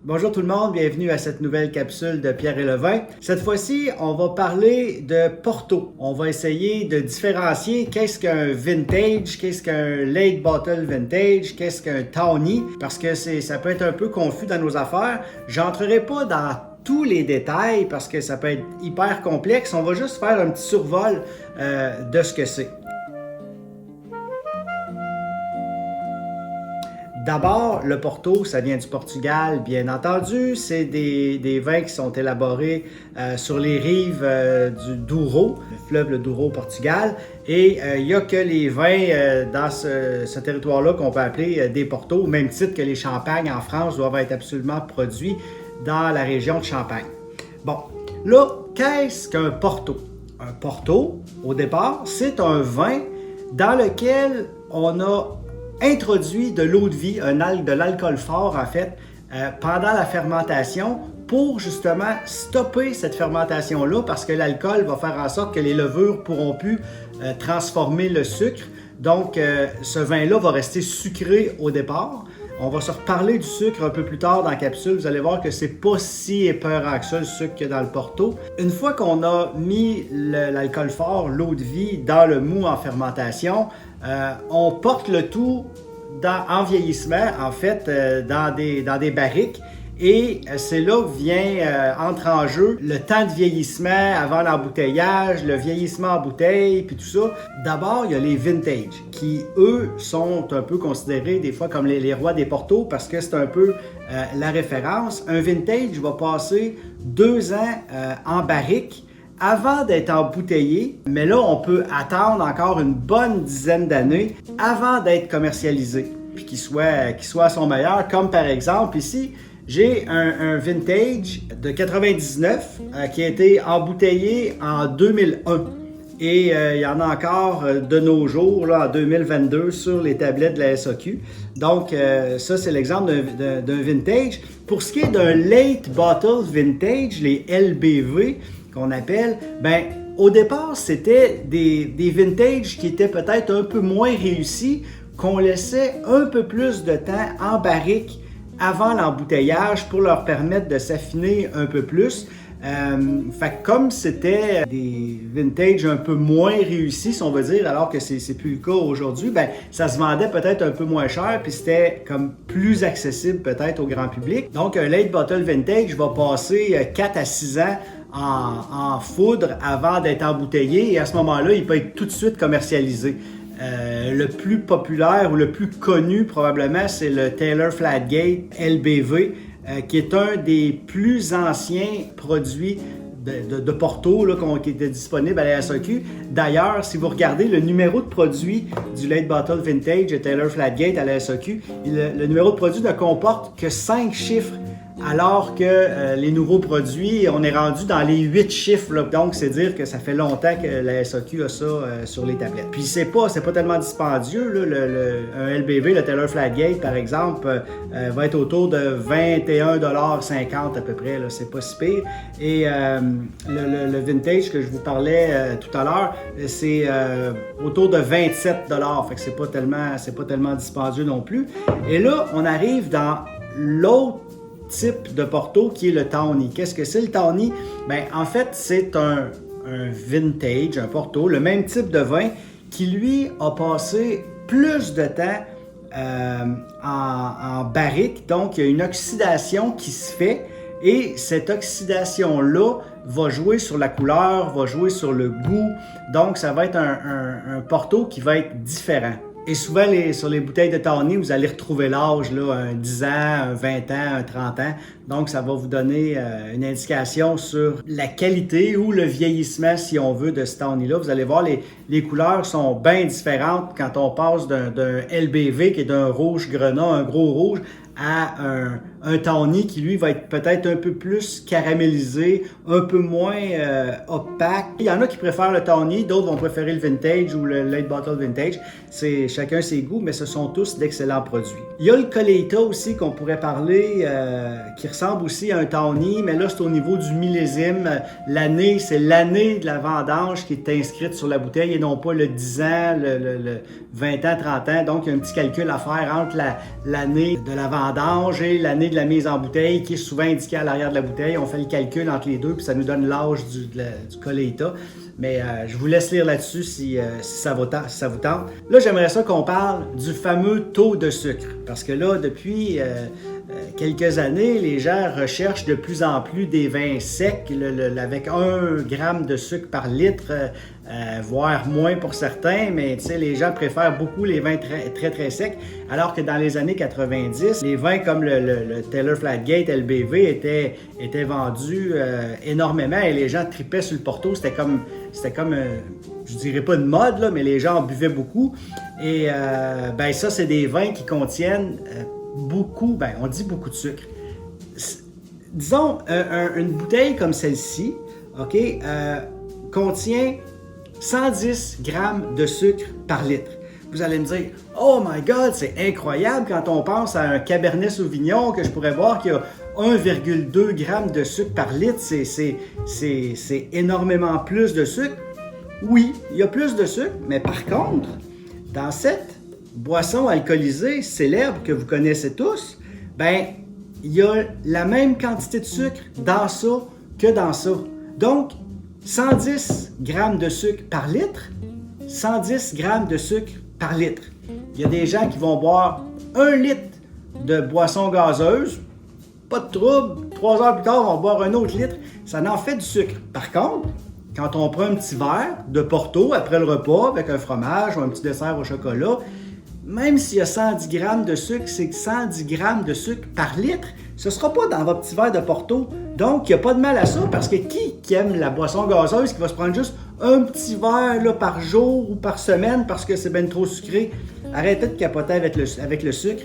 Bonjour tout le monde, bienvenue à cette nouvelle capsule de Pierre et le vin. Cette fois-ci, on va parler de Porto. On va essayer de différencier qu'est-ce qu'un vintage, qu'est-ce qu'un late bottle vintage, qu'est-ce qu'un tawny, parce que ça peut être un peu confus dans nos affaires. J'entrerai pas dans tous les détails parce que ça peut être hyper complexe. On va juste faire un petit survol de ce que c'est. D'abord, le Porto, ça vient du Portugal, bien entendu. C'est des vins qui sont élaborés sur les rives du Douro, le fleuve le Douro au Portugal. Et il n'y a que les vins dans ce territoire-là qu'on peut appeler des Portos, au même titre que les champagnes en France doivent être absolument produits dans la région de Champagne. Bon, là, qu'est-ce qu'un Porto? Un Porto, au départ, c'est un vin dans lequel on a introduit de l'eau de vie, de l'alcool fort en fait, pendant la fermentation pour justement stopper cette fermentation-là parce que l'alcool va faire en sorte que les levures ne pourront plus transformer le sucre. Donc, ce vin-là va rester sucré au départ. On va se reparler du sucre un peu plus tard dans la capsule. Vous allez voir que c'est pas si épeurant que ça, le sucre qu'il y a dans le Porto. Une fois qu'on a mis l'alcool fort, l'eau de vie, dans le mou en fermentation, on porte le tout en vieillissement, en fait, dans des barriques. Et c'est là que entre en jeu le temps de vieillissement avant l'embouteillage, le vieillissement en bouteille, puis tout ça. D'abord, il y a les vintage, qui, eux, sont un peu considérés des fois comme les rois des Portos parce que c'est un peu la référence. Un vintage va passer 2 ans en barrique avant d'être embouteillé, mais là, on peut attendre encore une bonne dizaine d'années avant d'être commercialisé, puis qu'il soit à son meilleur, comme par exemple ici, j'ai un vintage de 99 qui a été embouteillé en 2001. Et il y en a encore de nos jours, là, en 2022, sur les tablettes de la SAQ. Donc, ça, c'est l'exemple d'un vintage. Pour ce qui est d'un late bottle vintage, les LBV qu'on appelle, ben, au départ, c'était des vintages qui étaient peut-être un peu moins réussis, qu'on laissait un peu plus de temps en barrique avant l'embouteillage pour leur permettre de s'affiner un peu plus. Fait que comme c'était des vintages un peu moins réussis, si on veut dire, alors que c'est plus le cas aujourd'hui, ben ça se vendait peut-être un peu moins cher, puis c'était comme plus accessible peut-être au grand public. Donc un late bottle vintage va passer 4 à 6 ans en foudre avant d'être embouteillé, et à ce moment-là, il peut être tout de suite commercialisé. Le plus populaire ou le plus connu probablement, c'est le Taylor Fladgate LBV, qui est un des plus anciens produits de Porto là, qui était disponible à la SAQ. D'ailleurs, si vous regardez le numéro de produit du Late Bottle Vintage de Taylor Fladgate à la SAQ, le numéro de produit ne comporte que 5 chiffres, alors que les nouveaux produits, on est rendu dans les 8 chiffres. Là. Donc, c'est dire que ça fait longtemps que la SAQ a ça sur les tablettes. Puis, c'est pas tellement dispendieux. Là. Un LBV, le Taylor Fladgate, par exemple, va être autour de 21,50$ à peu près. Là. C'est pas si pire. Et le vintage que je vous parlais tout à l'heure, c'est autour de 27$. Fait que c'est pas tellement dispendieux non plus. Et là, on arrive dans l'autre type de Porto qui est le tawny. Qu'est-ce que c'est le tawny? Ben, en fait, c'est un vintage, un Porto, le même type de vin qui, lui, a passé plus de temps en barrique. Donc, il y a une oxydation qui se fait et cette oxydation-là va jouer sur la couleur, va jouer sur le goût. Donc, ça va être un Porto qui va être différent. Et souvent, sur les bouteilles de tawny, vous allez retrouver l'âge, là, un 10 ans, un 20 ans, un 30 ans. Donc, ça va vous donner une indication sur la qualité ou le vieillissement, si on veut, de ce tawny-là. Vous allez voir, les couleurs sont bien différentes quand on passe d'un LBV, qui est d'un rouge grenat, un gros rouge, à un tawny qui, lui, va être peut-être un peu plus caramélisé, un peu moins opaque. Il y en a qui préfèrent le tawny, d'autres vont préférer le vintage ou le late bottle vintage. C'est chacun ses goûts, mais ce sont tous d'excellents produits. Il y a le Colheita aussi qu'on pourrait parler, qui ressemble aussi à un tawny, mais là, c'est au niveau du millésime. L'année, c'est l'année de la vendange qui est inscrite sur la bouteille et non pas le 10 ans, le 20 ans, 30 ans. Donc, il y a un petit calcul à faire entre l'année de la vendange et l'année de la mise en bouteille qui est souvent indiqué à l'arrière de la bouteille. On fait le calcul entre les deux puis ça nous donne l'âge du Colheita. Mais je vous laisse lire là-dessus si ça vous tente. Là, j'aimerais ça qu'on parle du fameux taux de sucre. Parce que là, depuis quelques années, les gens recherchent de plus en plus des vins secs avec 1 gramme de sucre par litre, voire moins pour certains. Mais les gens préfèrent beaucoup les vins très, très, très secs. Alors que dans les années 90, les vins comme le Taylor Flatgate LBV étaient vendus énormément et les gens tripaient sur le Porto. C'était comme je dirais pas de mode, là, mais les gens en buvaient beaucoup. Et ça, c'est des vins qui contiennent beaucoup, on dit beaucoup de sucre. Disons, une bouteille comme celle-ci, OK, contient 110 grammes de sucre par litre. Vous allez me dire, oh my God, c'est incroyable quand on pense à un Cabernet Sauvignon que je pourrais voir qu'il y a 1,2 g de sucre par litre, c'est énormément plus de sucre. Oui, il y a plus de sucre, mais par contre, dans cette boisson alcoolisée célèbre que vous connaissez tous, il y a la même quantité de sucre dans ça que dans ça. Donc, 110 grammes de sucre par litre, 110 grammes de sucre par litre. Il y a des gens qui vont boire 1 litre de boisson gazeuse, pas de trouble, 3 heures plus tard, on va boire un autre litre. Ça en fait du sucre. Par contre, quand on prend un petit verre de Porto après le repas avec un fromage ou un petit dessert au chocolat, même s'il y a 110 grammes de sucre, c'est 110 grammes de sucre par litre. Ce ne sera pas dans votre petit verre de Porto. Donc, il n'y a pas de mal à ça parce que qui aime la boisson gazeuse qui va se prendre juste un petit verre là, par jour ou par semaine parce que c'est bien trop sucré? Arrêtez de capoter avec le sucre.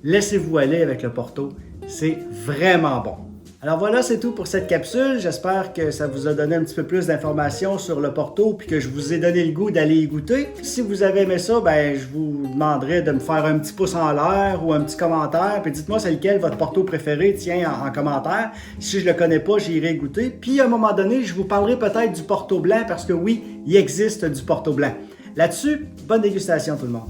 Laissez-vous aller avec le Porto. C'est vraiment bon. Alors voilà, c'est tout pour cette capsule. J'espère que ça vous a donné un petit peu plus d'informations sur le Porto puis que je vous ai donné le goût d'aller y goûter. Si vous avez aimé ça, je vous demanderai de me faire un petit pouce en l'air ou un petit commentaire. Puis dites-moi c'est lequel votre Porto préféré, tiens, en commentaire. Si je le connais pas, j'irai goûter. Puis à un moment donné, je vous parlerai peut-être du Porto blanc parce que oui, il existe du Porto blanc. Là-dessus, bonne dégustation tout le monde.